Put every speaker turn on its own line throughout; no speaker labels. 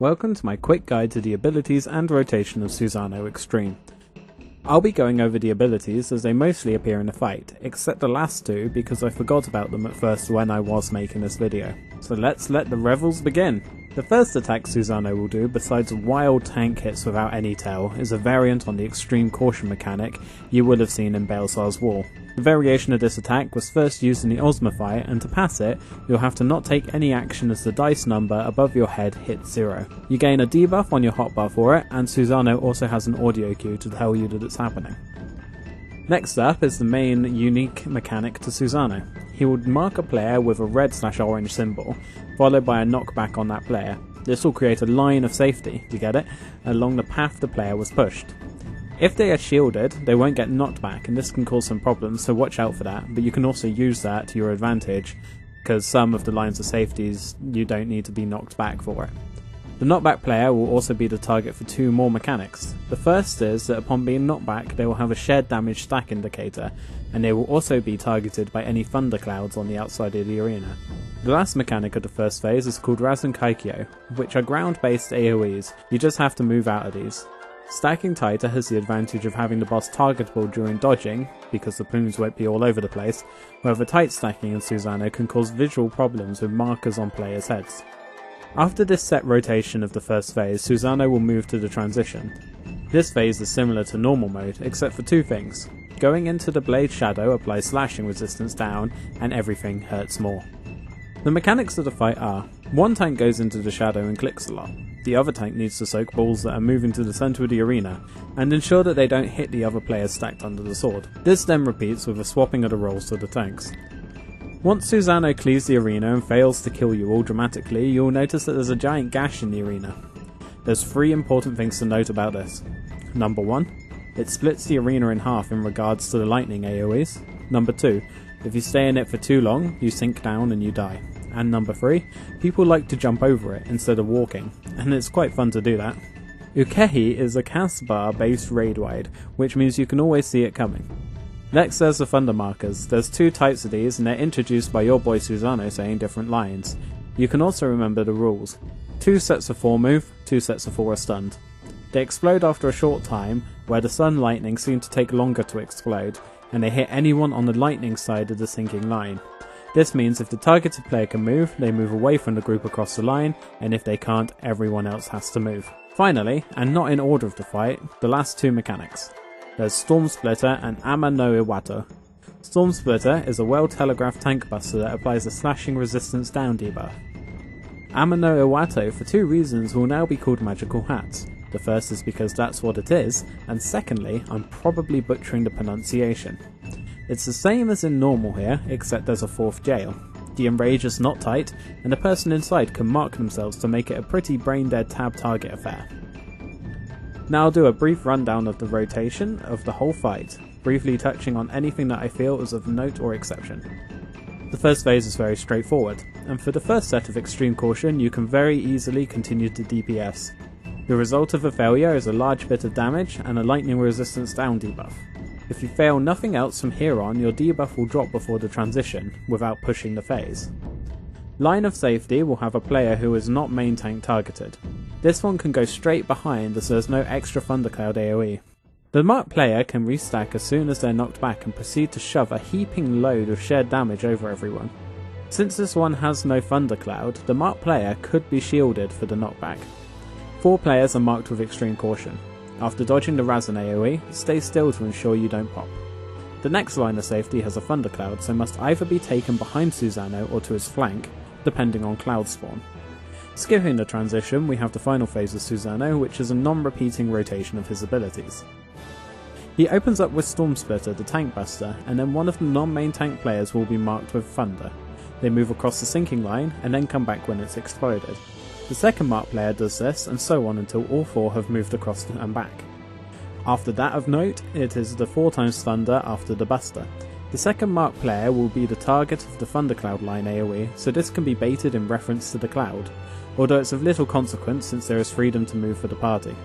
Welcome to my quick guide to the abilities and rotation of Susano Extreme. I'll be going over the abilities as they mostly appear in the fight, except the last two because I forgot about them at first when I was making this video. So let's let the revels begin! The first attack Susano will do, besides wild tank hits without any tail, is a variant on the extreme caution mechanic you would have seen in Baelsar's Wall. The variation of this attack was first used in the Ozma fight, and to pass it, you'll have to not take any action as the dice number above your head hits 0. You gain a debuff on your hotbar for it, and Susano also has an audio cue to tell you that it's happening. Next up is the main unique mechanic to Susano. He would mark a player with a red/orange symbol, followed by a knockback on that player. This will create a line of safety, you get it, along the path the player was pushed. If they are shielded, they won't get knocked back, and this can cause some problems, so watch out for that, but you can also use that to your advantage, because some of the lines of safeties you don't need to be knocked back for it. The knockback player will also be the target for two more mechanics. The first is that upon being knocked back, they will have a shared damage stack indicator, and they will also be targeted by any thunderclouds on the outside of the arena. The last mechanic of the first phase is called Razan Kaikyo, which are ground-based AoEs. You just have to move out of these. Stacking tighter has the advantage of having the boss targetable during dodging, because the plumes won't be all over the place, however tight stacking in Susano can cause visual problems with markers on players' heads. After this set rotation of the first phase, Susano will move to the transition. This phase is similar to normal mode, except for two things. Going into the Blade Shadow applies slashing resistance down, and everything hurts more. The mechanics of the fight are: one tank goes into the shadow and clicks a lot. The other tank needs to soak balls that are moving to the centre of the arena, and ensure that they don't hit the other players stacked under the sword. This then repeats with a swapping of the roles to the tanks. Once Susano clears the arena and fails to kill you all dramatically, you'll notice that there's a giant gash in the arena. There's three important things to note about this. Number 1, it splits the arena in half in regards to the lightning AoEs. Number 2, if you stay in it for too long, you sink down and you die. And number 3, people like to jump over it instead of walking, and it's quite fun to do that. Ukehi is a cast bar based raid wide, which means you can always see it coming. Next there's the thunder markers. There's two types of these, and they're introduced by your boy Susano saying different lines. You can also remember the rules. 2 sets of 4 move, 2 sets of 4 are stunned. They explode after a short time, where the sun lightning seem to take longer to explode, and they hit anyone on the lightning side of the sinking line. This means if the targeted player can move, they move away from the group across the line, and if they can't, everyone else has to move. Finally, and not in order of the fight, the last two mechanics. There's Storm Splitter and Ama no Iwato. Storm Splitter is a well-telegraphed tank buster that applies a slashing resistance down debuff. Ama no Iwato, for two reasons, will now be called Magical Hats. The first is because that's what it is, and secondly, I'm probably butchering the pronunciation. It's the same as in normal here, except there's a fourth jail. The enrage is not tight, and the person inside can mark themselves to make it a pretty brain-dead tab target affair. Now I'll do a brief rundown of the rotation of the whole fight, briefly touching on anything that I feel is of note or exception. The first phase is very straightforward, and for the first set of Extreme Caution you can very easily continue to DPS. The result of a failure is a large bit of damage and a lightning resistance down debuff. If you fail nothing else from here on, your debuff will drop before the transition, without pushing the phase. Line of safety will have a player who is not main tank targeted. This one can go straight behind as there's no extra thundercloud AoE. The marked player can restack as soon as they're knocked back and proceed to shove a heaping load of shared damage over everyone. Since this one has no thundercloud, the marked player could be shielded for the knockback. 4 players are marked with Extreme Caution. After dodging the Razan AoE, stay still to ensure you don't pop. The next line of safety has a thundercloud, so must either be taken behind Susano or to his flank, depending on cloud spawn. Skipping the transition, we have the final phase of Susano, which is a non-repeating rotation of his abilities. He opens up with Storm Splitter, the tank buster, and then one of the non-main tank players will be marked with Thunder. They move across the sinking line, and then come back when it's exploded. The second marked player does this, and so on until all 4 have moved across and back. After that of note, it is the 4 times Thunder after the buster. The second marked player will be the target of the Thundercloud line AoE, so this can be baited in reference to the cloud, although it's of little consequence since there is freedom to move for the party.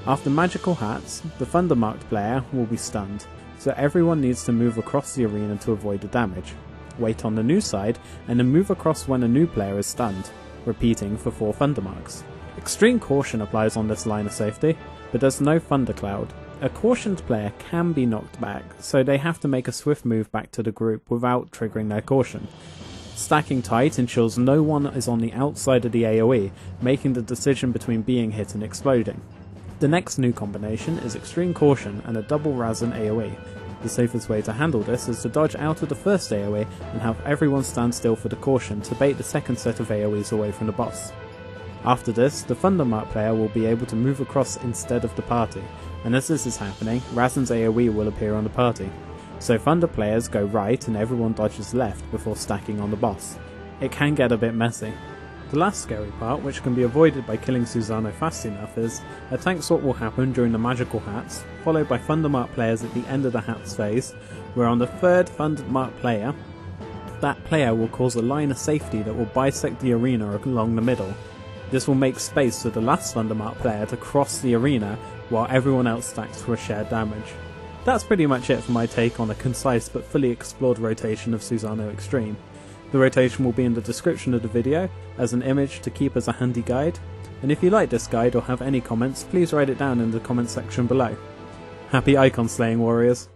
After Magical Hats, the Thunder marked player will be stunned, so everyone needs to move across the arena to avoid the damage. Wait on the new side, and then move across when a new player is stunned, repeating for 4 Thunder marks. Extreme Caution applies on this line of safety, but there's no Thundercloud. A cautioned player can be knocked back, so they have to make a swift move back to the group without triggering their caution. Stacking tight ensures no one is on the outside of the AoE, making the decision between being hit and exploding. The next new combination is Extreme Caution and a double Razan AoE. The safest way to handle this is to dodge out of the first AoE and have everyone stand still for the caution to bait the second set of AoEs away from the boss. After this, the Thundermark player will be able to move across instead of the party, and as this is happening, Razan's AoE will appear on the party. So Thunder players go right and everyone dodges left before stacking on the boss. It can get a bit messy. The last scary part, which can be avoided by killing Susano fast enough, is a tank swap will happen during the magical hats, followed by Thundermark players at the end of the hats phase, where on the third Thundermark player, that player will cause a line of safety that will bisect the arena along the middle. This will make space for the last Thundermark player to cross the arena while everyone else stacks for a shared damage. That's pretty much it for my take on a concise but fully explored rotation of Susano Extreme. The rotation will be in the description of the video as an image to keep as a handy guide, and if you like this guide or have any comments, please write it down in the comments section below. Happy icon slaying, warriors!